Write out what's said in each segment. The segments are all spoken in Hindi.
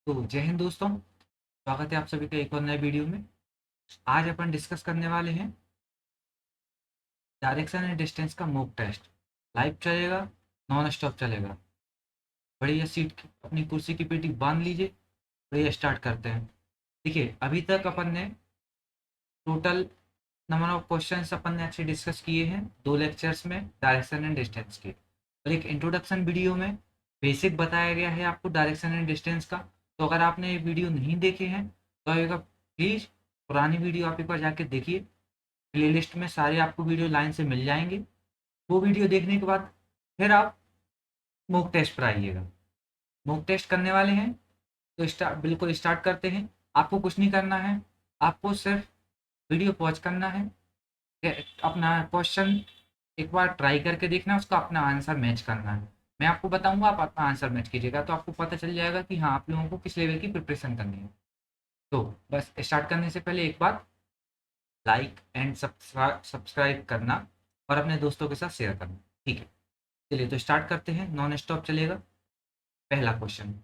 तो जय हिंद दोस्तों। स्वागत है आप सभी का एक और नए वीडियो में। आज अपन डिस्कस करने वाले हैं डायरेक्शन एंड डिस्टेंस का मॉक टेस्ट। लाइव चलेगा, नॉन स्टॉप चलेगा। बढ़िया सीट की अपनी कुर्सी की पेटी बांध लीजिए। बढ़िया स्टार्ट करते हैं। देखिए, अभी तक अपन ने टोटल नंबर ऑफ क्वेश्चंस अपन ने अच्छे डिस्कस किए हैं दो लेक्चर्स में डायरेक्शन एंड डिस्टेंस के, और एक इंट्रोडक्शन वीडियो में बेसिक बताया गया है आपको डायरेक्शन एंड डिस्टेंस का। तो अगर आपने ये वीडियो नहीं देखे हैं तो आप प्लीज़ पुरानी वीडियो आप एक बार जाके देखिए। प्लेलिस्ट में सारे आपको वीडियो लाइन से मिल जाएंगे। वो वीडियो देखने के बाद फिर आप मॉक टेस्ट पर आइएगा। मॉक टेस्ट करने वाले हैं तो बिल्कुल स्टार्ट करते हैं। आपको कुछ नहीं करना है, आपको सिर्फ वीडियो पॉज करना है, अपना क्वेश्चन एक बार ट्राई करके देखना है, उसका अपना आंसर मैच करना है। मैं आपको बताऊंगा, आप अपना आंसर मैच कीजिएगा तो आपको पता चल जाएगा कि हाँ, आप लोगों को किस लेवल की प्रिपरेशन करनी है। तो बस स्टार्ट करने से पहले एक बात, लाइक एंड सब्सक्राइब करना और अपने दोस्तों के साथ शेयर करना। ठीक है, चलिए तो स्टार्ट करते हैं। नॉन स्टॉप चलेगा। पहला question,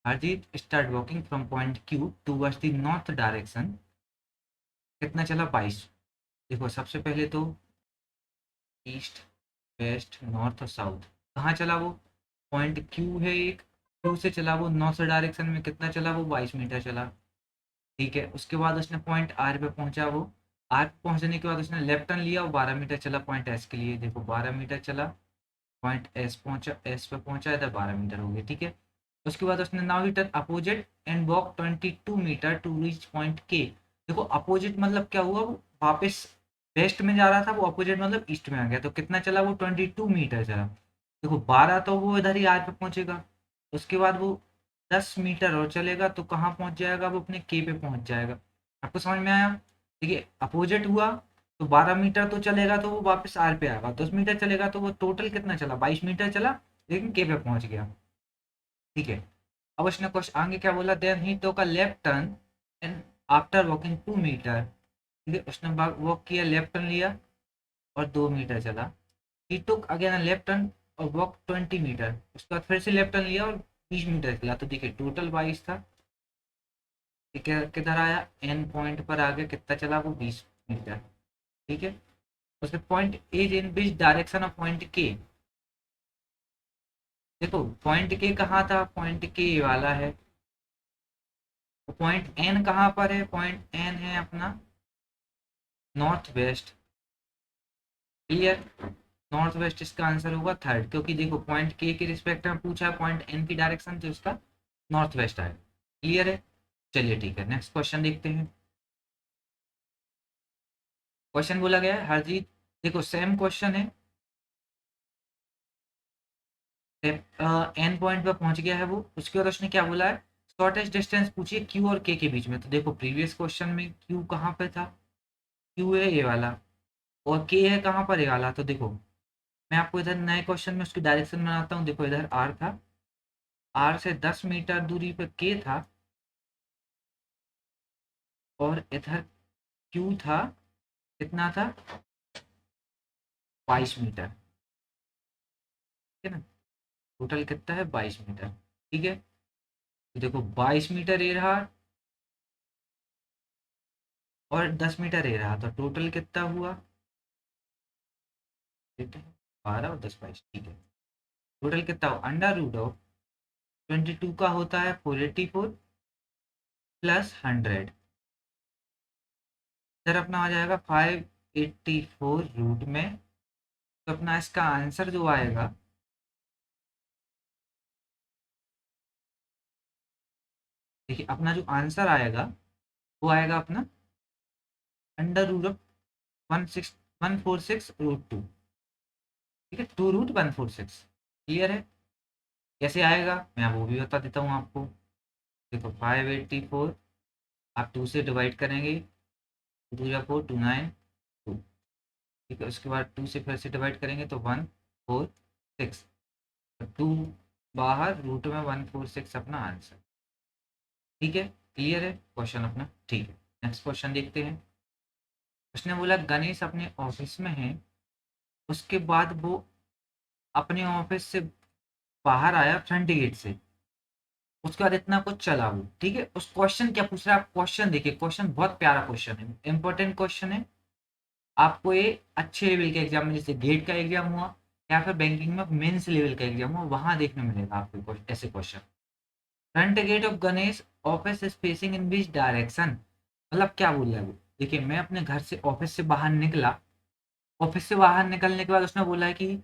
Harjeet start walking from point Q towards the north direction. कितना चला? 22। देखो, सबसे पहले तो ईस्ट, वेस्ट, नॉर्थ और साउथ। कहाँ चला वो? पॉइंट क्यू है एक, क्यू से चला वो नॉर्थ डायरेक्शन में। कितना चला वो? 22 मीटर चला। ठीक है, उसके बाद उसने पॉइंट आर पे पहुंचा। वो आर पे पहुंचने के बाद उसने लेफ्ट टर्न लिया और 12 मीटर चला पॉइंट एस के लिए। देखो, 12 मीटर चला, पॉइंट एस पहुंचा, एस पे पहुंचा, इधर 12 मीटर हो गए। ठीक है, उसके बाद उसने now he turn opposite and walk 22 metre to reach point के। देखो, अपोजिट मतलब क्या हुआ? वो वापस वेस्ट में जा रहा था, वो अपोजिट मतलब ईस्ट में आ गया। तो कितना चला वो? 22 मीटर चला। देखो, 12 तो वो इधर ही आर पे पहुंचेगा। उसके बाद वो 10 मीटर और चलेगा तो कहाँ पहुंच जाएगा? वो अपने के पे पहुंच जाएगा। आपको समझ में आया? देखिए, अपोजिट हुआ तो 12 मीटर तो चलेगा तो वो वापस आर पे आएगा। 10 मीटर चलेगा तो वो टोटल कितना चला? 22 मीटर चला, लेकिन के पे पहुंच गया। ठीक है, अब उसने क्वेश्चन आगे क्या बोला? Then he took a left turn and after walking 2 metre. ठीक है, उसने वॉक किया, लेफ्ट टर्न लिया और 2 मीटर चला। ही टुक अगेन अ लेफ्ट टर्न और वॉक 20 मीटर। उसके बाद फिर से लेफ्ट टर्न लिया और 20 मीटर चला। तो देखिए, टोटल 22 था। ठीक है, किधर आया? एन पॉइंट पर आ गया। कितना चला वो? 20 मीटर। ठीक है, उसके point is in which direction of point के। देखो, पॉइंट के कहाँ था? पॉइंट के वाला है। पॉइंट एन कहाँ पर है? पॉइंट एन है अपना north west. Clear? North west इसका आंसर होगा थर्ड, क्योंकि देखो पॉइंट के की रिस्पेक्ट में पूछा है, पॉइंट एन की डायरेक्शन, तो इसका नॉर्थ वेस्ट आएगा। क्लियर है? चलिए ठीक है, नेक्स्ट क्वेश्चन देखते हैं। क्वेश्चन बोला गया है हरजीत, देखो सेम क्वेश्चन है। एन पॉइंट पे पहुंच गया है वो। उसके बाद उसने क्या बोला है? शॉर्टेस्ट डिस्टेंस पूछिए क्यू और के बीच में। तो देखो, प्रीवियस क्वेश्चन में क्यू कहाँ पे था? क्यू है ये वाला, और के है कहाँ पर? ये वाला। तो देखो, मैं आपको इधर नए क्वेश्चन में उसकी डायरेक्शन बनाता हूँ। देखो, इधर आर था, आर से 10 मीटर दूरी पे के था, और इधर क्यू था। कितना था? 22 मीटर। ठीक है ना? टोटल कितना है? 22 मीटर। ठीक है, तो देखो 22 मीटर ये रहा और 10 मीटर ये रहा, तो टोटल कितना हुआ? ठीक है, 12 और 10 22। ठीक है, टोटल कितना हो? अंडर रूट ऑफ 22 का होता है 484 प्लस 100। इधर अपना आ जाएगा 584 रूट में। तो अपना इसका आंसर जो आएगा, देखिए अपना जो आंसर आएगा वो आएगा अपना अंडर रूट ऑफ 146 रूट 2। ठीक है, 2 रूट 146। क्लियर है? कैसे आएगा मैं वो भी बता देता हूँ आपको। देखो, 584 आप 2 से डिवाइड करेंगे, 2 या 4 2 9 2। ठीक है, उसके बाद 2 से फिर से डिवाइड करेंगे तो 146। 2 बाहर, रूट में 146 अपना आंसर। ठीक है, क्लियर है क्वेश्चन अपना? ठीक है, नेक्स्ट क्वेश्चन देखते हैं। उसने बोला गणेश अपने ऑफिस में है, उसके बाद वो अपने ऑफिस से बाहर आया फ्रंट गेट से। उसके बाद इतना कुछ चला वो, ठीक है। उस क्वेश्चन क्या पूछ रहा है, आप क्वेश्चन देखिए, क्वेश्चन बहुत प्यारा क्वेश्चन है, इंपॉर्टेंट क्वेश्चन है। आपको ये अच्छे लेवल के एग्जाम में, जैसे गेट का एग्जाम हुआ या फिर बैंकिंग में मेंस लेवल का एग्जाम हुआ, वहां देखने मिलेगा आपको ऐसे question. Front gate of Ganesh office is facing in which direction, मतलब क्या बोल रहा है वो। देखिए मैं अपने घर से ऑफिस से बाहर निकला, ऑफिस से बाहर निकलने के बाद उसने बोला है कि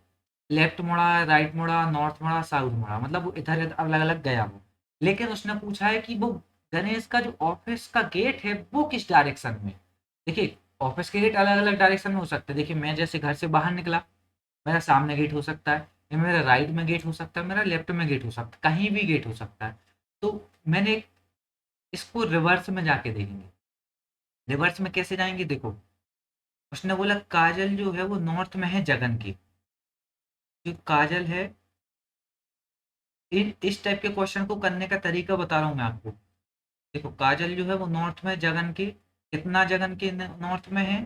लेफ्ट मुड़ा, राइट मुड़ा, नॉर्थ मुड़ा, साउथ मुड़ा, मतलब वो इधर इधर अलग अलग गया वो। लेकिन उसने पूछा है कि वो गणेश का जो ऑफिस का गेट है वो किस डायरेक्शन में। देखिए ऑफिस के गेट अलग अलग डायरेक्शन में हो सकते हैं। देखिए मैं जैसे घर से बाहर निकला, मेरा सामने गेट हो सकता है, या मेरा राइट में गेट हो सकता है, मेरा लेफ्ट में गेट हो सकता है, कहीं भी गेट हो सकता है। तो मैंने इसको रिवर्स में जाके देखेंगे। रिवर्स में कैसे जाएंगे, देखो उसने बोला काजल जो है वो नॉर्थ में है जगन की। जो काजल है, इस टाइप के क्वेश्चन को करने का तरीका बता रहा हूँ मैं आपको। देखो काजल जो है वो नॉर्थ में जगन की, कितना जगन के नॉर्थ में है।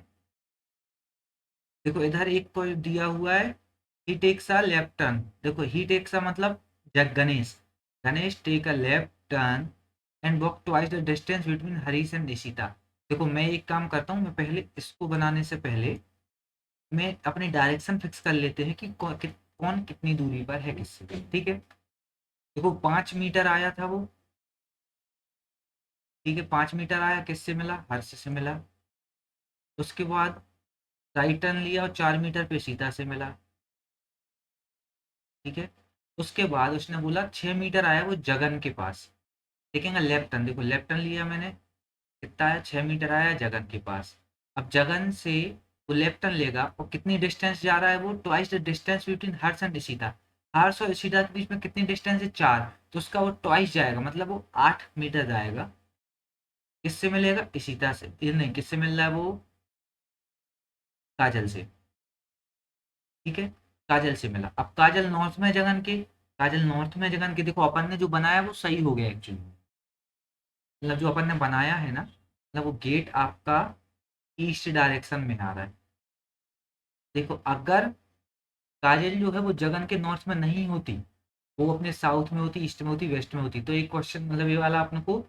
देखो इधर एक को दिया हुआ है, he takes a left turn. देखो ही टेक्स अ मतलब जग Ganesh, Ganesh take a left turn and walk twice the distance between Harish and Nishita. देखो मैं एक काम करता हूँ, मैं पहले इसको बनाने से पहले मैं अपनी डायरेक्शन फिक्स कर लेते हैं कि कौन कितनी दूरी पर है किससे, ठीक है। देखो 5 मीटर आया था वो, ठीक है 5 मीटर आया, किससे मिला, हर्ष से मिला। उसके बाद राइट टर्न लिया और 4 मीटर पे सीता से मिला, ठीक है। उसके बाद उसने बोला 6 मीटर आया वो जगन के पास, देखेंगे लेफ्ट टर्न। देखो लेफ्ट टर्न लिया मैंने, कितना आया, 6 मीटर आया जगन के पास। अब जगन से वो लेफ्ट टर्न लेगा और कितनी डिस्टेंस जा रहा है वो, twice the distance between Harsh and Ishita. Harsh और इशिता के बीच में कितनी डिस्टेंस है, 4, तो उसका वो ट्वाइस जाएगा, मतलब वो 8 मीटर जाएगा। किससे मिलेगा, इशिता से, ये नहीं, किससे मिल रहा है वो, काजल से, ठीक है। काजल से मिला। अब काजल नॉर्थ में जगन के, काजल नॉर्थ में जगन के, देखो अपन ने जो बनाया वो सही हो गया एक्चुअली, मतलब जो अपन ने बनाया है ना, मतलब वो गेट आपका ईस्ट डायरेक्शन में आ रहा है। देखो अगर काजल जो है वो जगन के नॉर्थ में नहीं होती, वो अपने साउथ में होती, ईस्ट में होती, वेस्ट में होती, तो एक क्वेश्चन मतलब ये वाला अपने को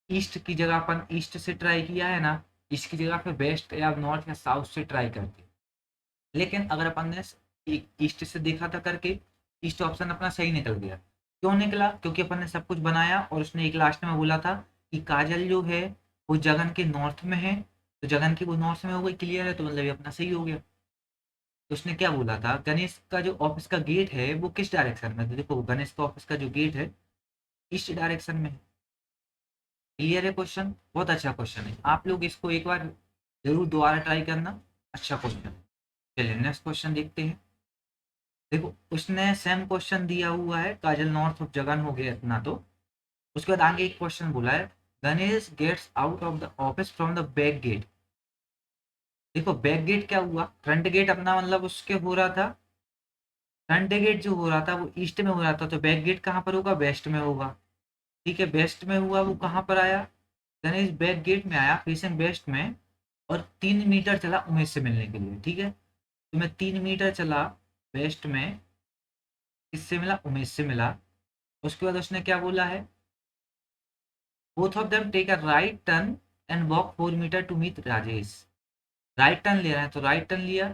ईस्ट की जगह, अपन ईस्ट से ट्राई किया है ना, ईस्ट की जगह पे वेस्ट या नॉर्थ या साउथ से ट्राई करते। लेकिन अगर अपन ने ईस्ट से देखा था करके, ईस्ट ऑप्शन अपना सही निकल गया। क्यों निकला, क्योंकि अपन ने सब कुछ बनाया और उसने एक लास्ट में बोला था कि काजल जो है वो जगन के नॉर्थ में है, तो जगन की वो नॉर्थ में हो गई, क्लियर है, तो मतलब ये अपना सही हो गया। तो उसने क्या बोला था, गणेश का जो ऑफिस का गेट है वो किस डायरेक्शन में है? तो देखो गणेश का ऑफिस का जो गेट है ईस्ट डायरेक्शन में है। क्लियर है क्वेश्चन, बहुत अच्छा क्वेश्चन है, आप लोग इसको एक बार जरूर दोबारा ट्राई करना, अच्छा क्वेश्चन है। चलिए नेक्स्ट क्वेश्चन देखते हैं। देखो उसने सेम क्वेश्चन दिया हुआ है, काजल नॉर्थ ऑफ जगन हो गया इतना तो। उसके बाद आगे एक क्वेश्चन बोला है, Ganesh gets out of the office from the back gate. देखो बैक गेट क्या हुआ, फ्रंट गेट अपना मतलब उसके हो रहा था, फ्रंट गेट जो हो रहा था वो ईस्ट में हो रहा था, तो बैक गेट कहाँ पर होगा, वेस्ट में होगा, ठीक है। वेस्ट में हुआ, वो कहाँ पर आया, गणेश बैक गेट में आया फेसिंग वेस्ट में, और 3 मीटर चला उमेश से मिलने के लिए, ठीक है। तो मैं 3 मीटर चला वेस्ट में, किससे मिला, उमेश से मिला। उसके बाद उसने क्या बोला है, both of them take a right turn and walk 4 metre to meet Rajesh. Right turn ले रहे हैं तो राइट टर्न लिया,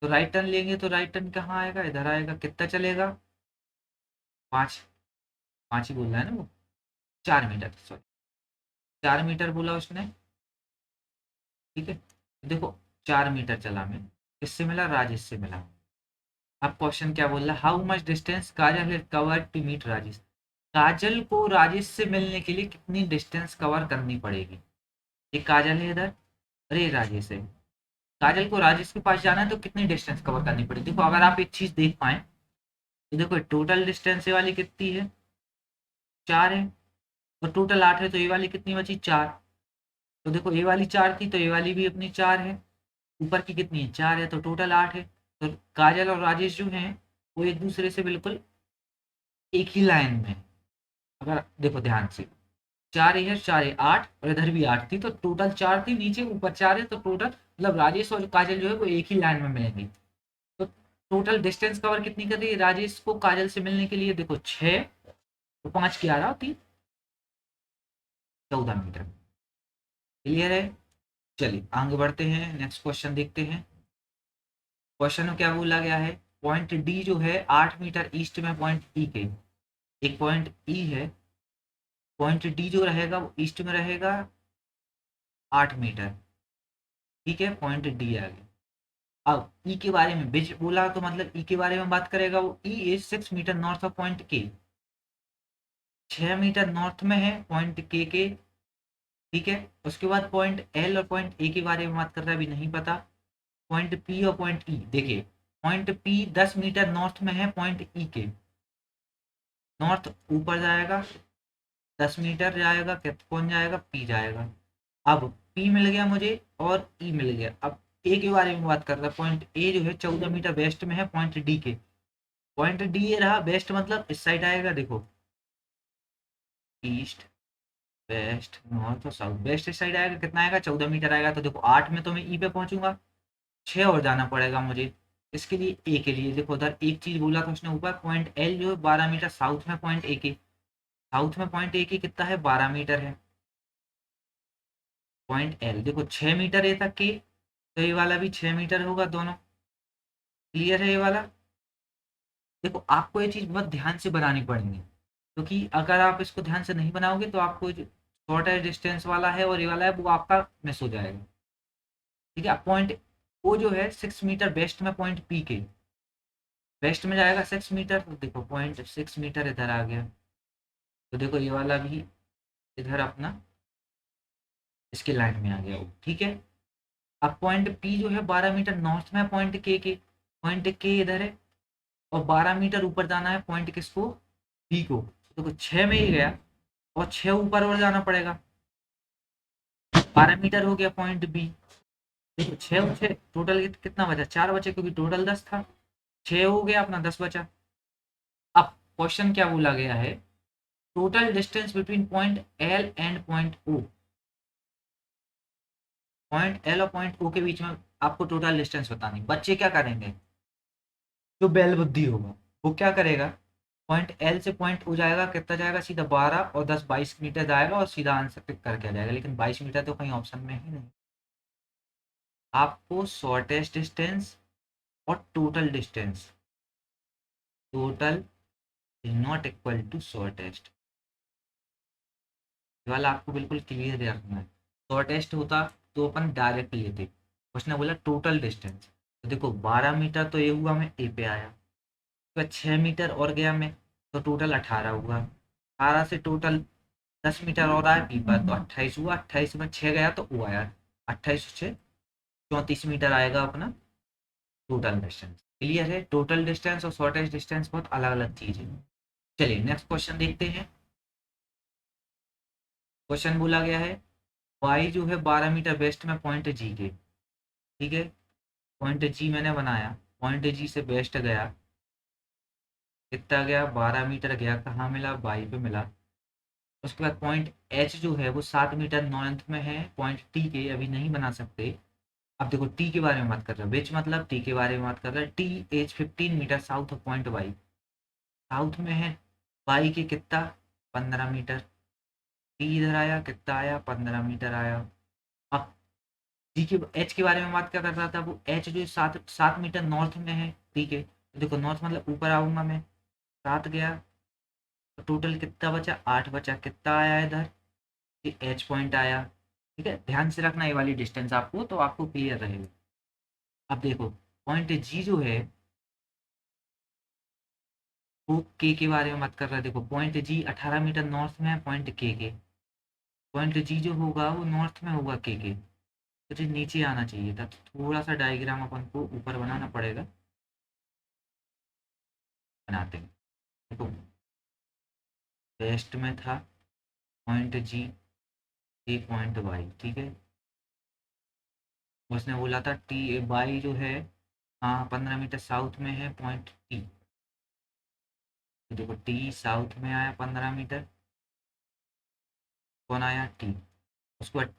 तो राइट टर्न लेंगे तो राइट टर्न कहाँ आएगा, इधर आएगा, कितना चलेगा, 5, 5 ही बोल रहा है ना वो, 4 मीटर, सॉरी 4 मीटर बोला उसने, ठीक है। देखो 4 मीटर चला मैं, किससे मिला, राजेश से मिला। अब क्वेश्चन क्या बोल रहा है, how much distance Kajal has covered to meet Rajesh. Kajal को राजेश से मिलने के लिए कितनी डिस्टेंस कवर करनी पड़ेगी। ये काजल है इधर, अरे राजेश है, काजल को राजेश के पास जाना है तो कितनी डिस्टेंस कवर करनी पड़ेगी। देखो अगर आप एक चीज देख पाए, तो देखो टोटल डिस्टेंस ये वाली कितनी है, 4 है, और टोटल 8 है, तो ये वाली कितनी बची, 4। तो देखो ये वाली 4 थी तो ये वाली भी अपनी 4 है, ऊपर की कितनी है, 4 है, तो टोटल 8 है। तो काजल और राजेश जो हैं वो एक दूसरे से बिल्कुल एक ही लाइन में है। अगर देखो ध्यान से, 4 है, 4 है, 8, और इधर भी 8 थी, तो टोटल 4 थी, नीचे ऊपर 4 है, तो टोटल मतलब राजेश और काजल जो है वो एक ही लाइन में मिलेंगे। तो टोटल डिस्टेंस कवर कितनी कर रही है राजेश को काजल से मिलने के लिए, देखो 6, तो 5 की 11 होती 14 मीटर। क्लियर है? चलिए आगे बढ़ते हैं, नेक्स्ट क्वेश्चन देखते हैं। क्वेश्चन में क्या बोला गया है, पॉइंट डी जो है 8 मीटर ईस्ट में पॉइंट ई के, एक पॉइंट ई है, पॉइंट डी जो रहेगा वो ईस्ट में रहेगा 8 मीटर। ठीक है, पॉइंट डी आ गया। अब ई के बारे में बिच बोला तो मतलब ई के बारे में बात करेगा, वो E is 6 metre north of point के, 6 मीटर नॉर्थ में है पॉइंट के। ठीक है, उसके बाद पॉइंट एल और पॉइंट ए के बारे में बात कर रहा है, अभी नहीं पता। पॉइंट पी और पॉइंट ई, देखिए पॉइंट पी 10 मीटर नॉर्थ में है पॉइंट ई के, नॉर्थ ऊपर जाएगा 10 मीटर जाएगा, कौन जाएगा, पी जाएगा। अब पी मिल गया मुझे और ई मिल गया। अब ए के बारे में बात कर रहा है, पॉइंट ए जो है 14 मीटर वेस्ट में है पॉइंट डी के, पॉइंट डी ये रहा वेस्ट, मतलब इस साइड आएगा, देखो ईस्ट वेस्ट नॉर्थ और साउथ, वेस्ट इस साइड आएगा, कितना आएगा 14 मीटर आएगा। तो देखो 8 में तो मैं ई पे पहुंचूंगा, 6 और जाना पड़ेगा मुझे। इसके लिए ए के लिए देखो, उधर एक चीज बोला था उसने ऊपर, पॉइंट एल जो है 12 मीटर साउथ में पॉइंट ए के, साउथ में पॉइंट ए के कितना है 12 मीटर है। पॉइंट एल देखो 6 मीटर ए तक के, तो ये वाला भी 6 मीटर होगा दोनों। क्लियर है ये वाला? देखो आपको ये चीज बहुत ध्यान से बनानी पड़ेगी, क्योंकि अगर आप इसको ध्यान से नहीं बनाओगे तो आपको जो शॉर्टर डिस्टेंस वाला है और ये वाला है वो आपका मिस हो जाएगा। ठीक है, पॉइंट ओ जो है 6 मीटर वेस्ट में पॉइंट पी के, वेस्ट में जाएगा 6 मीटर, तो देखो पॉइंट 6 मीटर इधर आ गया, तो देखो ये वाला भी इधर अपना इसके लाइन में आ गया वो। ठीक है, अब पॉइंट पी जो है 12 मीटर नॉर्थ में पॉइंट के, पॉइंट के इधर है, और 12 मीटर ऊपर जाना है पॉइंट किसको, बी को। तो देखो 6 में ही गया और 6 ऊपर और जाना पड़ेगा, 12 मीटर हो गया पॉइंट बी। देखो 6 टोटल कितना बचा, 4 बचे, क्योंकि टोटल 10 था, 6 हो गया अपना 10 बचा। अब क्वेश्चन क्या बोला गया है, total distance between point L and point O, point L और पॉइंट ओ के बीच में आपको टोटल डिस्टेंस बतानी। बच्चे क्या करेंगे, जो बैल बुद्धि होगा वो क्या करेगा, पॉइंट एल से पॉइंट ओ जाएगा, कितना जाएगा सीधा 12 और 10 22 मीटर जाएगा और सीधा आंसर टिक करके आ जाएगा, लेकिन 22 मीटर तो कहीं ऑप्शन में ही नहीं। आपको शॉर्टेस्ट डिस्टेंस और total distance, total is not equal to shortest, ये वाला आपको बिल्कुल क्लियर रखना है। शॉर्टेस्ट होता तो अपन डायरेक्ट लेते, उसने बोला टोटल डिस्टेंस, तो देखो 12 मीटर तो ये हुआ, मैं ए पे आया, तो 6 मीटर और गया मैं, तो टोटल 18 हुआ, 18 से टोटल 10 मीटर और आया बी पर, तो 28 हुआ, 28 में 6 गया तो वो आया, 28 से 34 मीटर आएगा अपना टोटल डिस्टेंस। क्लियर है? टोटल डिस्टेंस और शॉर्टेस्ट डिस्टेंस बहुत अलग अलग चीज है। चलिए नेक्स्ट क्वेश्चन देखते हैं। क्वेश्चन बोला गया है, वाई जो है 12 मीटर वेस्ट में पॉइंट जी के। ठीक है, पॉइंट जी मैंने बनाया, पॉइंट जी से वेस्ट गया, कितना गया 12 मीटर गया, कहाँ मिला वाई पे मिला। उसके बाद पॉइंट एच जो है वो 7 मीटर नॉर्थ में है पॉइंट टी के, अभी नहीं बना सकते। अब देखो टी के बारे में बात कर रहे हैं, विच मतलब टी के बारे में बात कर रहे हैं, T is 15 metre south of point Y, south में है वाई के कितना 15 मीटर, टी इधर आया कितना आया 15 मीटर आया। अब जी के एच के बारे में बात क्या कर रहा था, वो एच जो 7 7 मीटर नॉर्थ में है, ठीक है, तो देखो नॉर्थ मतलब ऊपर आऊंगा मैं, 7 गया, तो टोटल कितना बचा 8 बचा, कितना आया इधर, ये एच पॉइंट आया। ठीक है, ध्यान से रखना ये वाली डिस्टेंस आपको, तो आपको क्लियर रहेगा। अब देखो पॉइंट जी जो है वो के बारे में बात कर रहा है, देखो पॉइंट जी 18 मीटर नॉर्थ में है पॉइंट के, पॉइंट जी जो होगा वो नॉर्थ में होगा के, तो ये नीचे आना चाहिए था, तो थोड़ा सा डायग्राम अपन को ऊपर बनाना पड़ेगा, बनाते हैं। देखो वेस्ट में था पॉइंट जी, ये पॉइंट वाई, ठीक है, उसने बोला था टी वाई जो है, हाँ 15 मीटर साउथ में है पॉइंट टी, तो देखो टी साउथ में आया 15 मीटर, कौन आया टी। उसके बाद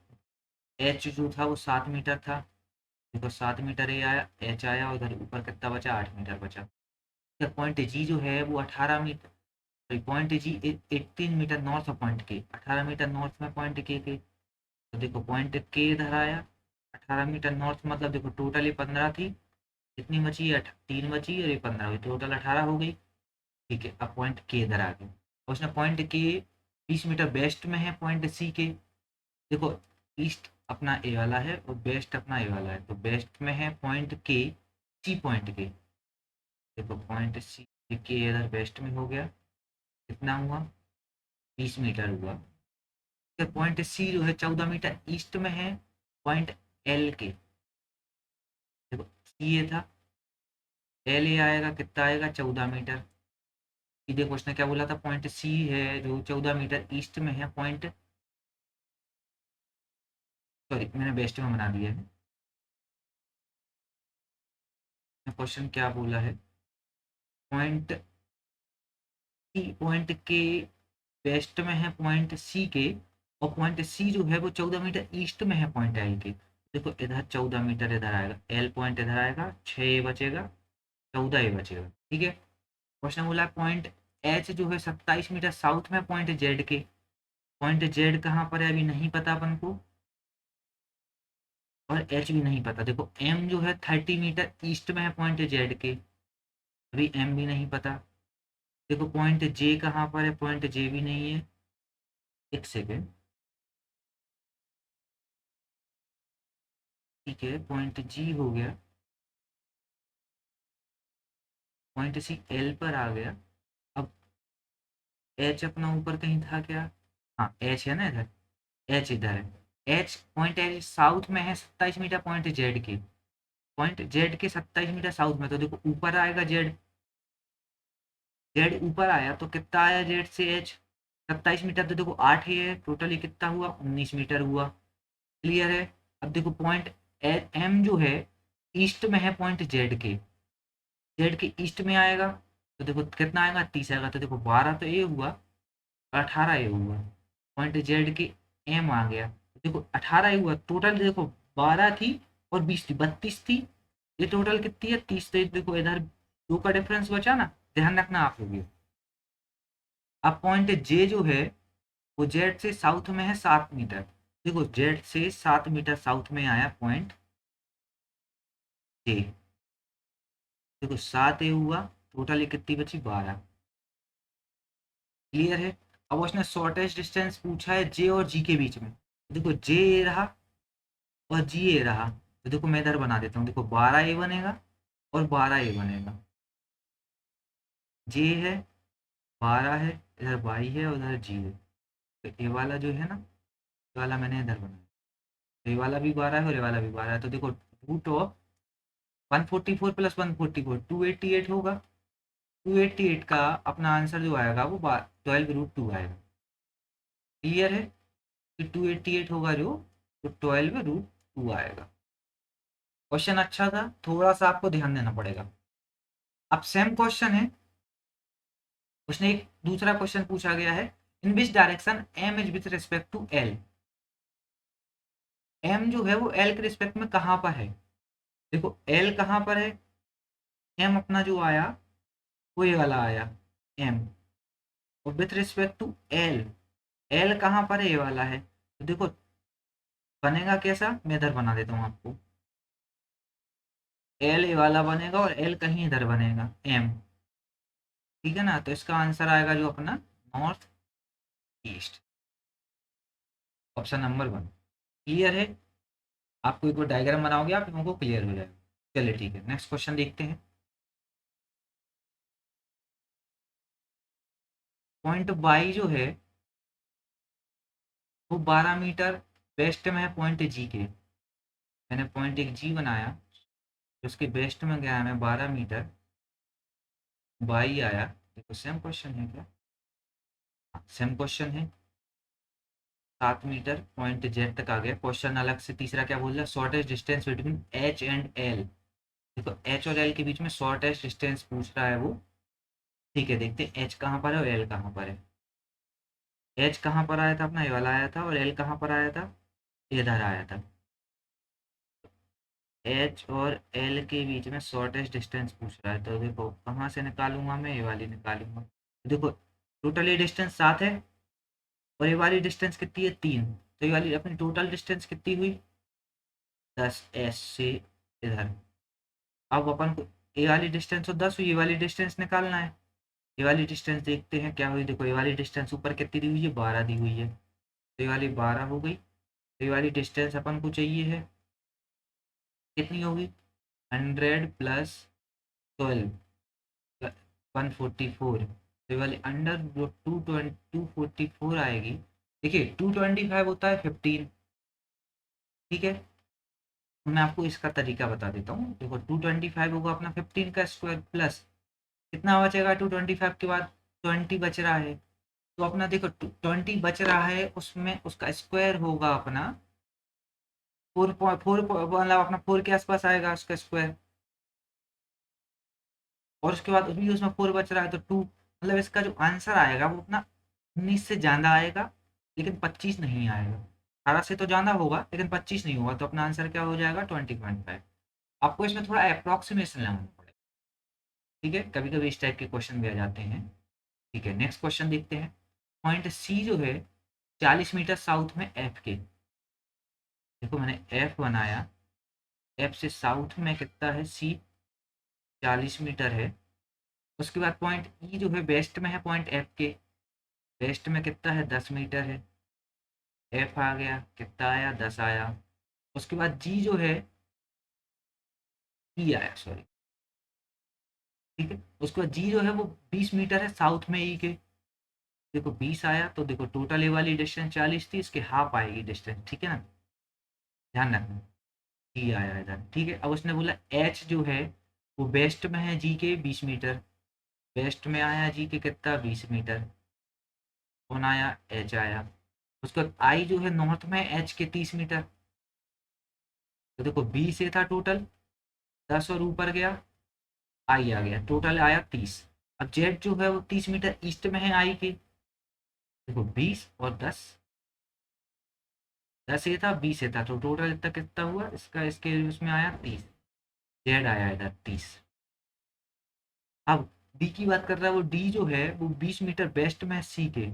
एच जो था वो 7 मीटर था, देखो 7 मीटर ये आया, एच आया, उधर ऊपर कितना बचा 8 मीटर बचा। पॉइंट जी जो है वो 18 metre point G 18 metre north of point के, 18 मीटर नॉर्थ में पॉइंट के। तो देखो पॉइंट के इधर आया, 18 मीटर नॉर्थ मतलब देखो टोटल ये 15 थी, कितनी बची, 3 बची और ये 15 हुई, टोटल 18 हो गई। ठीक है, अब पॉइंट के इधर आ गया और उसने पॉइंट के 20 मीटर वेस्ट में है पॉइंट सी के। देखो ईस्ट अपना ए वाला है और वेस्ट अपना ए वाला है, तो वेस्ट में है पॉइंट के, सी पॉइंट के। देखो पॉइंट सी के इधर वेस्ट में हो गया, कितना हुआ, 20 मीटर हुआ। फिर पॉइंट सी जो है 14 मीटर ईस्ट में है पॉइंट एल के। देखो सी ये था, एल ए आएगा, कितना आएगा, 14 मीटर। देखो उसने क्या बोला था, पॉइंट सी है जो 14 मीटर ईस्ट में है पॉइंट, सॉरी मैंने वेस्ट में बना दिया है। क्वेश्चन क्या बोला है, पॉइंट सी पॉइंट के वेस्ट में है पॉइंट सी के, और पॉइंट सी जो है वो 14 मीटर ईस्ट में है पॉइंट एल के। देखो इधर 14 मीटर इधर आएगा, एल पॉइंट इधर आएगा, 6 बचेगा, 14 ये बचेगा। ठीक है, क्वेश्चन बोला पॉइंट एच जो है 27 मीटर साउथ में पॉइंट जेड के। पॉइंट जेड कहाँ पर है अभी नहीं पता अपन को, और एच भी नहीं पता। देखो एम जो है 30 मीटर ईस्ट में है पॉइंट जेड के, अभी एम भी नहीं पता। देखो पॉइंट जे कहाँ पर है, पॉइंट जे भी नहीं है, एक सेकेंड। ठीक है, पॉइंट जी हो गया, पॉइंट सी एल पर आ गया। अब एच अपना ऊपर कहीं था क्या, हाँ एच है ना इधर, एच इधर है। एच पॉइंट एच साउथ में है 27 मीटर पॉइंट जेड के, पॉइंट जेड के 27 मीटर साउथ में, तो देखो ऊपर आएगा जेड, जेड ऊपर आया तो कितना आया जेड से एच, 27 मीटर, तो देखो 8 ही है, टोटली कितना हुआ, 19 मीटर हुआ। क्लियर है। अब देखो पॉइंट एम जो है ईस्ट में है पॉइंट जेड के, जेड के ईस्ट में आएगा, तो देखो कितना आएगा, 30 आएगा, तो देखो 12 तो ये हुआ, 18 ये हुआ। पॉइंट जेड के एम आ गया, देखो 18 ही हुआ, टोटल देखो 12 थी और 20 थी, 32 थी, ये टोटल कितनी है, 30। तो देखो इधर दो का डिफरेंस बचा ना, ध्यान रखना आप लोग ये। अब पॉइंट जे जो है वो जेड से साउथ में है 7 मीटर, देखो जेड से 7 मीटर साउथ में आया पॉइंट जे। देखो 7 ए हुआ, टोटल ये कितनी बची, 12। क्लियर है। अब उसने शॉर्टेस्ट डिस्टेंस पूछा है जे और जी के बीच में, देखो जे ए रहा और जी ए रहा, तो देखो मैं इधर बना देता हूँ, देखो 12 ए बनेगा और 12 ए बनेगा। जे है, 12 है, इधर वाई है और इधर जी है, तो ए वाला जो है ना, ये वाला मैंने इधर बनाया, तो ये वाला भी 12 है और ये वाला भी 12 है, तो देखो रूट ऑफ 144 प्लस 144 288 होगा। 288 का अपना आंसर जो आएगा वो 12√2 आएगा। क्लियर है, कि 288 होगा जो, तो 12√2 आएगा। क्वेश्चन अच्छा था, थोड़ा सा आपको ध्यान देना पड़ेगा। अब सेम क्वेश्चन है, उसने एक दूसरा क्वेश्चन पूछा गया है, in which direction M is with respect to L. M जो है वो एल के रिस्पेक्ट में कहाँ पर है, देखो एल कहाँ पर है, एम अपना जो आया वो ये वाला आया एम, और with respect to L, L कहाँ पर है, ये वाला है, तो देखो बनेगा कैसा, मैं इधर बना देता हूँ आपको, एल ये वाला बनेगा और एल कहीं इधर बनेगा एम। ठीक है ना, तो इसका आंसर आएगा जो अपना north east, option number 1। Clear है, आप कोई कोई डायग्राम बनाओगे आप लोगों को क्लियर हो जाएगा। चलिए ठीक है, नेक्स्ट क्वेश्चन देखते हैं। पॉइंट बाई जो है वो 12 मीटर वेस्ट में है पॉइंट जी के, मैंने पॉइंट एक जी बनाया, उसके वेस्ट में गया मैं 12 मीटर, बाई आया। देखो सेम क्वेश्चन है क्या, सेम क्वेश्चन है, 7 मीटर पॉइंट जेड तक आ गया। क्वेश्चन अलग से तीसरा क्या बोल रहा है, shortest distance between H and L. देखो एच और एल के बीच में शॉर्टेस्ट डिस्टेंस पूछ रहा है वो। ठीक है, देखते हैं एच कहाँ पर है और एल कहाँ पर है। एच कहाँ पर आया था, अपना ये वाला आया था, और एल कहाँ पर आया था, इधर आया था। एच और एल के बीच में शॉर्टेस्ट डिस्टेंस पूछ रहा है, तो देखो कहाँ से निकालूंगा मैं, ये वाली निकालूंगा। देखो टोटल ये डिस्टेंस 7 है और ये वाली डिस्टेंस कितनी है 3, तो ये वाली अपनी टोटल डिस्टेंस कितनी हुई 10s से इधर। अब अपन को ये वाली डिस्टेंस तो 10 हुई, ये वाली डिस्टेंस निकालना है। ये वाली डिस्टेंस देखते हैं क्या हुई, देखो ये वाली डिस्टेंस ऊपर कितनी दी हुई है 12 दी हुई है, तो ये वाली 12 हो गई। तो ये वाली डिस्टेंस अपन को चाहिए है कितनी होगी 100 प्लस 12 144, तो ये वाली अंडर जो 244 आएगी। देखिए 225 होता है 15, ठीक है। तो मैं आपको इसका तरीका बता देता हूँ, देखो 225 होगा अपना 15 का स्क्वायर प्लस कितना बचेगा 225 के बाद 20 बच रहा है, तो अपना देखो 20 बच रहा है उसमें उसका स्क्वायर होगा अपना 4 मतलब अपना 4 के आसपास आएगा उसका स्क्वायर, और उसके बाद भी उसमें 4 बच रहा है तो 2, मतलब इसका जो आंसर आएगा वो अपना 19 से ज़्यादा आएगा लेकिन 25 नहीं आएगा। 18 से तो ज़्यादा होगा लेकिन 25 नहीं होगा, तो अपना आंसर क्या हो जाएगा 20.5। आपको इसमें थोड़ा अप्रॉक्सीमेशन लगाना पड़ेगा, ठीक है, कभी कभी इस टाइप के क्वेश्चन भी आ जाते हैं। ठीक है, नेक्स्ट क्वेश्चन देखते हैं। पॉइंट सी जो है 40 मीटर साउथ में एफ के, देखो मैंने एफ बनाया, एफ से साउथ में कितना है सी 40 मीटर है। उसके बाद पॉइंट ई जो है वेस्ट में है पॉइंट एफ के, वेस्ट में कितना है 10 मीटर है, एफ आ गया कितना आया 10 आया। उसके बाद जी जो है ई आया सॉरी, ठीक है। उसके बाद जी जो है वो 20 मीटर है साउथ में ई के, देखो 20 आया, तो देखो टोटल ये वाली डिस्टेंस 40 थी, इसके हाफ आएगी डिस्टेंस, ठीक है ना, ध्यान रखना। जी आया इधर, ठीक है। अब उसने बोला एच जो है वो वेस्ट में है जी के 20 मीटर, वेस्ट में आया जी के कितना 20 मीटर, कौन आया एच आया। उसके बाद आई जो है नॉर्थ में एच के 30 मीटर, तो देखो 20 से था टोटल 10 और ऊपर गया आई आ गया, टोटल आया 30। अब जेड जो है वो 30 मीटर ईस्ट में है आई के, देखो 20 और 10, 10 ये था 20 ये था, तो टोटल इतना कितना हुआ इसका, इसके उसमें आया 30, जेड आया इधर 30। अब डी की बात कर रहा है, वो डी जो है वो 20 मीटर वेस्ट में है सी के,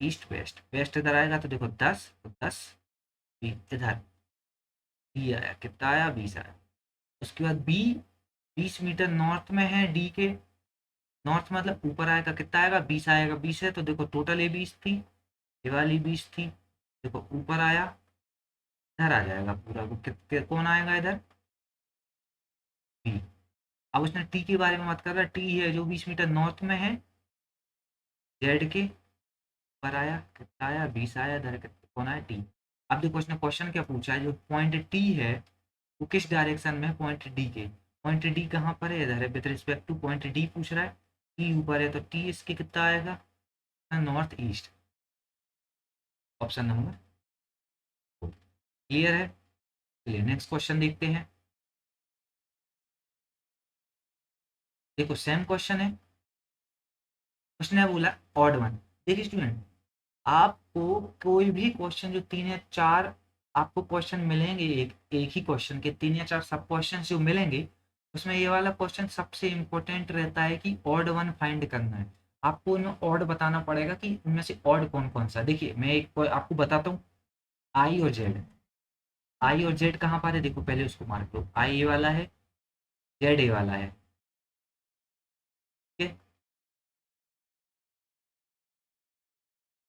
ईस्ट वेस्ट, वेस्ट इधर आएगा तो देखो 10 तो 10 इधर डी आया कितना आया 20 आया। उसके बाद बी 20 मीटर नॉर्थ में है डी के, नॉर्थ मतलब ऊपर आएगा कितना आएगा 20 आएगा, 20 है तो देखो टोटल ये 20 थी, ये वाली 20 थी, देखो ऊपर आया इधर आ जाएगा पूरा, वो कितने कौन आएगा इधर टी। अब उसने टी के बारे में बात कर रहा है, टी है जो 20 मीटर नॉर्थ में है जेड के, ऊपर आया कितना आया 20 आया, इधर कितना कौन आया टी। अब देखो उसने क्वेश्चन क्या पूछा है, जो पॉइंट टी है वो किस डायरेक्शन में है पॉइंट डी के, पॉइंट डी कहाँ पर है इधर है, with respect two point D पूछ रहा है, टी ऊपर है तो टी इसके कितना आएगा north east, option number clear है। चलिए नेक्स्ट क्वेश्चन देखते हैं। देखो सेम क्वेश्चन है, उसने बोला ऑड वन। देखिए स्टूडेंट, आपको कोई भी क्वेश्चन जो 3 या 4 आपको क्वेश्चन मिलेंगे, एक एक ही क्वेश्चन के 3 या 4 सब क्वेश्चन जो मिलेंगे, उसमें ये वाला क्वेश्चन सबसे इम्पोर्टेंट रहता है कि ऑड वन फाइंड करना है। आपको उनमें ऑड बताना पड़ेगा कि उनमें से ऑड कौन कौन सा। देखिए मैं एक आपको बताता हूँ, आई और जेड, आई और जेड कहाँ पर है, देखो पहले उसको मार्क लो, आई ए वाला है जेड ए वाला है, ठीक है।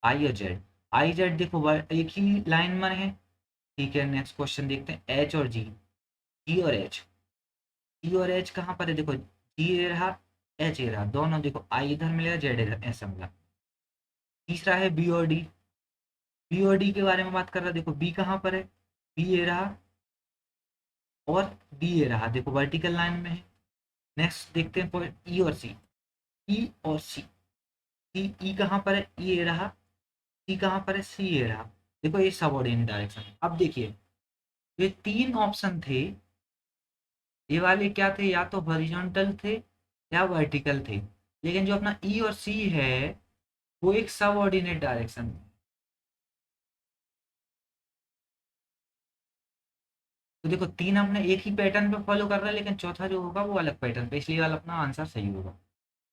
आई और जेड, आई जेड देखो एक ही लाइन में है, ठीक है। नेक्स्ट क्वेश्चन देखते हैं एच और जी, जी और एच, जी और एच कहाँ पर है, देखो जी ए रहा एच ए रहा, दोनों देखो आई इधर मिलेगा जेड इधर ऐसा मिला। तीसरा है बी और डी, बी और डी के बारे में बात कर रहा है, देखो बी कहाँ पर है, बी ए रहा और डी ए रहा, देखो वर्टिकल लाइन में है। नेक्स्ट देखते हैं पॉइंट ई और सी, ई और सी, सी ई कहाँ पर है ई ए रहा, सी कहाँ पर है सी ए रहा, देखो ये सबऑर्डिनेट डायरेक्शन। अब देखिए ये 3 ऑप्शन थे, ये वाले क्या थे, या तो हॉरिजॉन्टल थे या वर्टिकल थे, लेकिन जो अपना ई और सी है वो एक सब ऑर्डिनेट डायरेक्शन में। तो देखो 3 अपने एक ही पैटर्न पे फॉलो कर रहा है, लेकिन चौथा जो होगा वो अलग पैटर्न पे, इसलिए वाला अपना आंसर सही होगा,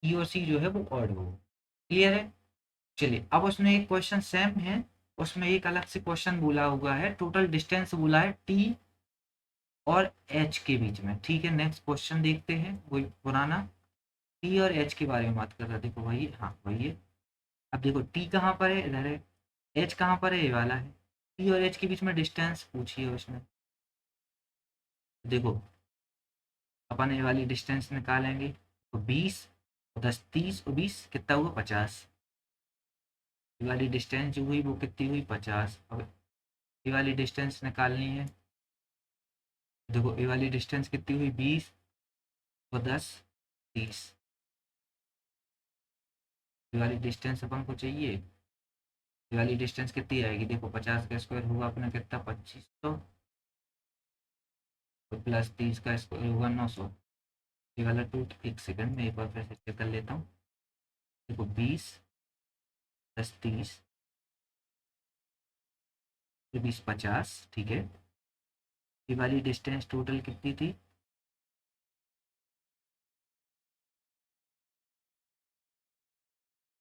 ई और सी जो है वो ऑड होगा। क्लियर है। चलिए अब उसमें एक क्वेश्चन सेम है, उसमें एक अलग से क्वेश्चन बोला हुआ है, टोटल डिस्टेंस बोला है टी और एच के बीच में। ठीक है, नेक्स्ट क्वेश्चन देखते हैं, वही पुराना टी और एच के बारे में बात कर रहा है। देखो वही, हाँ वही है। अब देखो टी कहाँ पर है, इधर है। एच कहाँ पर है, ये वाला है। टी और एच के बीच में डिस्टेंस पूछी है उसने। देखो अपन ये वाली डिस्टेंस निकालेंगे, तो 20, 10 30 और 20 कितना हुआ, 50। ये वाली डिस्टेंस जो हुई वो कितनी हुई, 50। अब ये वाली डिस्टेंस निकालनी है। देखो ये वाली डिस्टेंस कितनी हुई, 20 और 10 30। ये वाली डिस्टेंस अपन को चाहिए। ये वाली डिस्टेंस कितनी आएगी, देखो 50 का स्क्वायर हुआ अपना कितना, 2500, तो प्लस 30 का स्क्वायर हुआ 900। ये वाला टू, एक सेकंड में एक बार फिर से चेक कर लेता हूँ। देखो 20 10 30 फिर 20 50, ठीक है। ये वाली डिस्टेंस टोटल कितनी थी,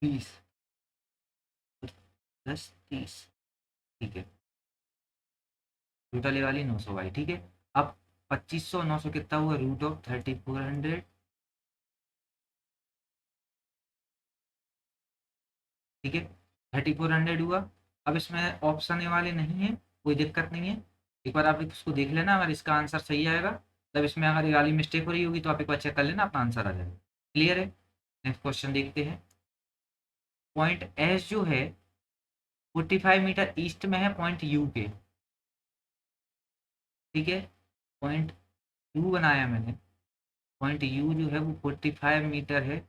20 10 30, ठीक है। टोटल ये वाली 900 आई, ठीक है। अब 2500 900 कितना हुआ, रूट ऑफ 3400, ठीक है। 3400 हुआ। अब इसमें ऑप्शन ए वाले नहीं है, कोई दिक्कत नहीं है। एक बार आप इसको देख लेना, अगर इसका आंसर सही आएगा, तब इसमें अगर ये वाली मिस्टेक हो रही होगी तो आप एक बार चेक कर लेना, अपना आंसर आ जाएगा। क्लियर है। नेक्स्ट क्वेश्चन देखते हैं। पॉइंट एस जो है 45 मीटर ईस्ट में है पॉइंट यू के, ठीक है। पॉइंट यू बनाया मैंने, पॉइंट यू जो है वो 45 मीटर है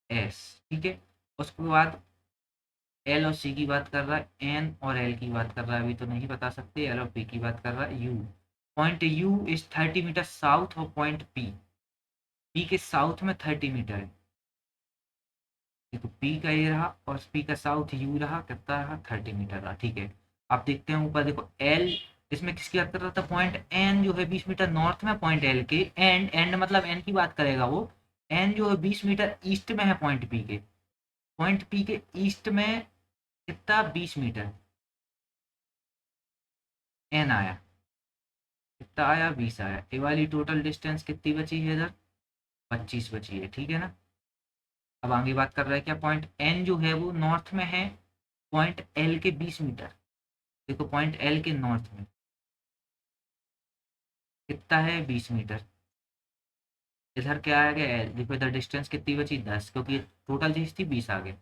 एस, ठीक है। उसके बाद एल और सी की बात कर रहा है, एन और एल की बात कर रहा है, अभी तो नहीं बता सकते। एल और पी की बात कर रहा है, U. Point U is 30 metre south of point P. P के साउथ में 30 मीटर है। देखो पी का ये रहा और पी का साउथ यू रहा, कितना रहा, 30 मीटर रहा, ठीक है। आप देखते हैं ऊपर देखो एल, इसमें किसकी बात कर रहा था, पॉइंट एन जो है 20 मीटर नॉर्थ में पॉइंट एल के, एंड एंड मतलब एन की बात करेगा वो। एन जो है 20 मीटर ईस्ट में है पॉइंट पी के। पॉइंट पी के ईस्ट में कितना, 20 मीटर। एन आया, कितना आया, 20 आया। ये वाली टोटल डिस्टेंस कितनी बची है इधर, 25 बची है, ठीक है ना। अब आगे बात कर रहा है क्या, पॉइंट एन जो है वो नॉर्थ में है पॉइंट एल के 20 मीटर। देखो पॉइंट एल के नॉर्थ में कितना है, 20 मीटर। इधर क्या आ गया एल, देखो इधर डिस्टेंस कितनी बची, 10, क्योंकि टोटल चीज थी 20 आगे।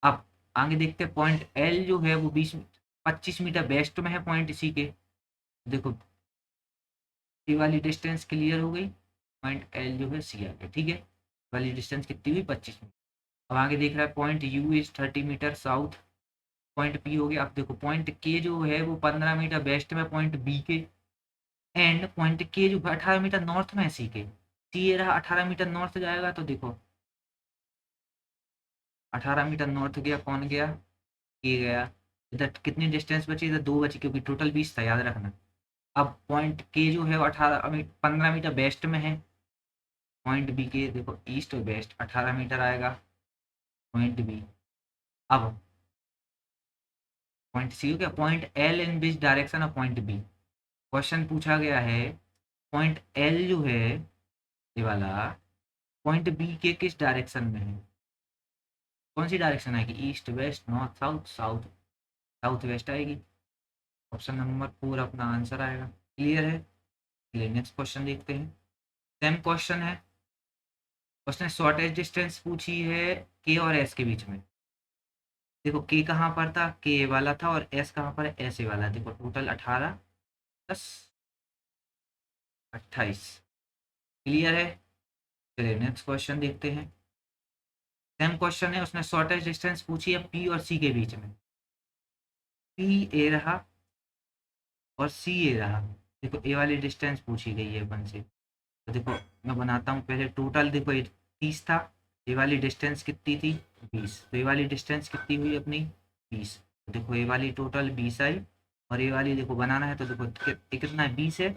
अब आगे देखते हैं, पॉइंट एल जो है वो 25 मीटर वेस्ट में है पॉइंट सी के। देखो ये वाली डिस्टेंस क्लियर हो गई, पॉइंट एल जो है सी आ गया, ठीक है। वाली डिस्टेंस कितनी हुई, 25 मीटर। अब आगे देख रहा है point U is 30 metre south point P हो गया। अब देखो पॉइंट के जो है वो 15 मीटर वेस्ट में पॉइंट बी के, एंड पॉइंट के जो 18 मीटर नॉर्थ में है सी के। सी ये रहा 18 मीटर नॉर्थ जाएगा, तो देखो 18 मीटर नॉर्थ गया, कौन गया, के गया। इधर कितनी डिस्टेंस बची, इधर 2 बची, क्योंकि टोटल 20 था, याद रखना। अब पॉइंट के जो है वो 15 मीटर वेस्ट में है पॉइंट बी के, देखो ईस्ट और वेस्ट 18 मीटर आएगा पॉइंट बी। अब पॉइंट सी हो गया, point L in which direction of point B. Question पूछा गया है पॉइंट एल जो है ये वाला, पॉइंट बी के किस डायरेक्शन में है, कौन सी डायरेक्शन आएगी, east west north south, south south west आएगी। ऑप्शन नंबर 4 अपना आंसर आएगा। क्लियर है। चलिए नेक्स्ट क्वेश्चन देखते हैं। सेम क्वेश्चन है, उसने शॉर्टेज डिस्टेंस पूछी है के और एस के बीच में। देखो के कहाँ पर था, के वाला था, और एस कहाँ पर है, एस वाला। देखो टोटल 18 प्लस 28। क्लियर है। चलिए नेक्स्ट क्वेश्चन देखते हैं। सेम क्वेश्चन है, उसने शॉर्टेज डिस्टेंस पूछी है पी और सी के बीच में। पी ए रहा और सी ए रहा। देखो ए वाली डिस्टेंस पूछी गई है अपन से, तो देखो मैं बनाता हूँ पहले। टोटल देखो ये 30 था, ये वाली डिस्टेंस कितनी थी, 20। तो ये वाली डिस्टेंस कितनी हुई अपनी, 20। तो देखो ये वाली टोटल 20 आई, और ये वाली देखो बनाना है, तो देखो कितना है, 20 है,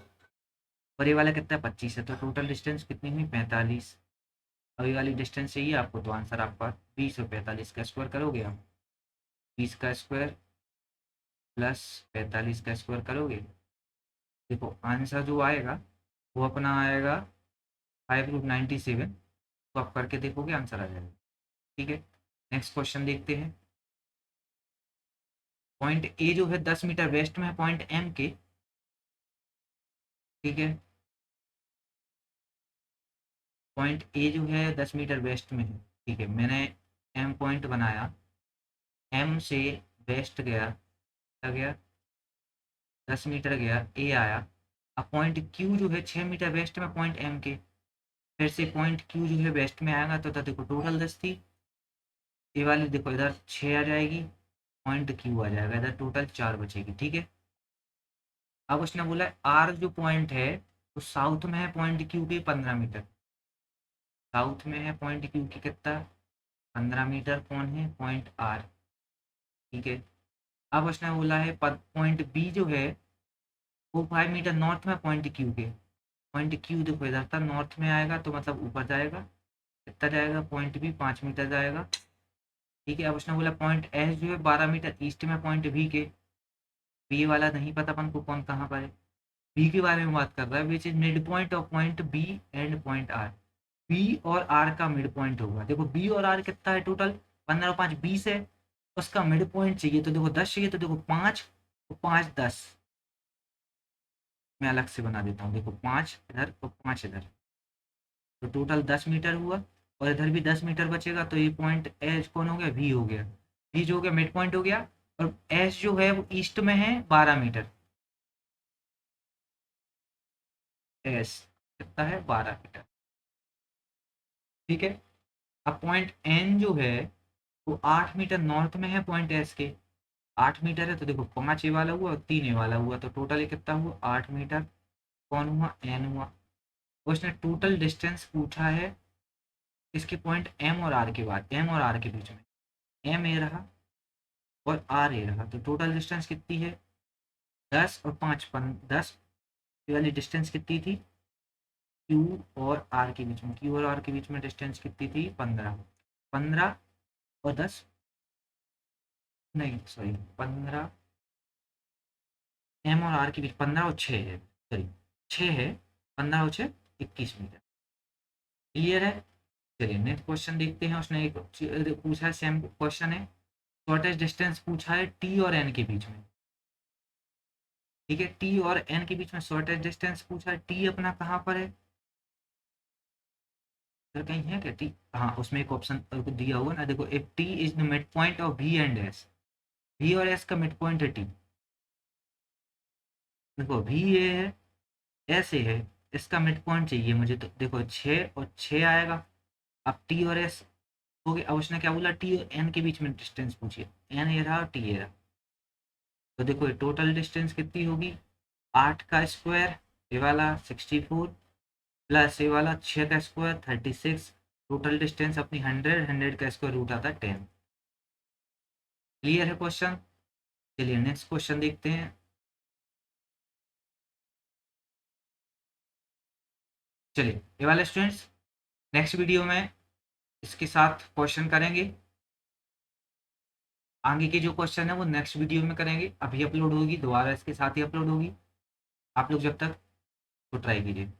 और ये वाला कितना है, 25 है। तो टोटल डिस्टेंस कितनी हुई, 45। अभी वाली डिस्टेंस चाहिए आपको, तो आंसर आपका 20 और 45 का स्क्वायर करोगे आप, 20 का स्क्वायर प्लस 45 का स्क्वायर करोगे, देखो आंसर जो आएगा वो अपना आएगा 597। तो आप करके देखोगे आंसर आ जाएगा। ठीक है, नेक्स्ट क्वेश्चन देखते हैं। पॉइंट ए जो है 10 मीटर वेस्ट में है पॉइंट एम के। ठीक है, पॉइंट ए जो है 10 मीटर वेस्ट में है। ठीक है, मैंने एम पॉइंट बनाया, एम से वेस्ट गया, क्या गया, 10 मीटर गया, ए आया। अब पॉइंट क्यू जो है 6 मीटर वेस्ट में पॉइंट एम के, फिर से पॉइंट क्यू जो है वेस्ट में आएगा, तो देखो टोटल 10 थी। ये वाली देखो इधर 6 आ जाएगी, पॉइंट क्यू आ जाएगा, इधर टोटल 4 बचेगी। ठीक है, अब उसने बोला आर जो पॉइंट है तो साउथ में है पॉइंट क्यू के 15 मीटर, साउथ में है पॉइंट क्यू की कितना, 15 मीटर। कौन है, पॉइंट आर। ठीक है, अब उसने बोला है पॉइंट बी जो है वो 5 मीटर नॉर्थ में पॉइंट क्यू के, पॉइंट क्यू देखो इधर था नॉर्थ में आएगा तो मतलब ऊपर जाएगा, कितना जाएगा, पॉइंट बी 5 मीटर जाएगा। ठीक है, अब उसने बोला पॉइंट एस जो है 12 मीटर ईस्ट में पॉइंट बी के, बी वाला नहीं पता अपन को कौन कहाँ पर है, बी के बारे में बात कर रहा है, which is mid point of point B and point R. B और आर का मिड पॉइंट होगा, देखो बी और आर कितना है टोटल, 15 और 5 20 है, उसका मिड पॉइंट चाहिए तो देखो 10 चाहिए, तो देखो 5 और 5 10, मैं अलग से बना देता हूँ, देखो 5 इधर और 5 इधर, तो टोटल 10 मीटर हुआ, और इधर भी 10 मीटर बचेगा, तो ये पॉइंट एच कौन हो गया, वी हो गया, वी जो हो गया मिड पॉइंट हो गया। और एच जो है वो ईस्ट में है 12 मीटर, एस कितना है 12 मीटर। ठीक है, अब पॉइंट एन जो है वो 8 मीटर नॉर्थ में है पॉइंट एस के, 8 मीटर है, तो देखो 5 ए वाला हुआ और 3 ए वाला हुआ, तो टोटल कितना हुआ 8 मीटर, कौन हुआ एन हुआ। उसने टोटल डिस्टेंस पूछा है इसके पॉइंट एम और आर के बाद, एम और आर के बीच में, एम ए रहा और आर ए रहा, तो टोटल डिस्टेंस कितनी है 10 और 5 10, ये वाली डिस्टेंस कितनी थी, क्यू और आर के बीच में, क्यू और आर के बीच में डिस्टेंस कितनी थी 15, 15 और 10, नहीं सॉरी 15, एम और आर के बीच 15 और 6 है, सॉरी 6 है, 15 और 6 21 मीटर। क्लियर है, चलिए नेक्स्ट क्वेश्चन देखते हैं। उसने एक पूछा है, सेम क्वेश्चन है, शॉर्टेस्ट डिस्टेंस पूछा है टी और एन के बीच में। ठीक है, टी और एन के बीच में शॉर्टेस्ट डिस्टेंस पूछा है, टी अपना कहाँ पर है, सर कहीं है क्या टी, हाँ उसमें एक ऑप्शन दिया हुआ ना, देखो if T is the mid point of V and S, V और एस का मिड पॉइंट है टी, देखो वी ये है, एस ए है, इसका मिड पॉइंट चाहिए मुझे, तो देखो 6 और 6 आएगा। अब टी और एस हो गया, अब उसने क्या बोला टी और एन के बीच में डिस्टेंस पूछिए, एन ये रहा और टी ये रहा, तो देखो टोटल डिस्टेंस कितनी होगी, 8 का स्क्वायर, ये वाला 64 प्लस ये वाला 6 का स्क्वायर 36, टोटल डिस्टेंस अपनी 100, 100 का स्क्वायर रूट आता है 10। क्लियर है क्वेश्चन, चलिए नेक्स्ट क्वेश्चन देखते हैं। चलिए ये वाले स्टूडेंट्स नेक्स्ट वीडियो में इसके साथ क्वेश्चन करेंगे, आगे के जो क्वेश्चन है वो नेक्स्ट वीडियो में करेंगे, अभी अपलोड होगी दोबारा इसके साथ ही अपलोड होगी, आप लोग जब तक तो ट्राई कीजिए।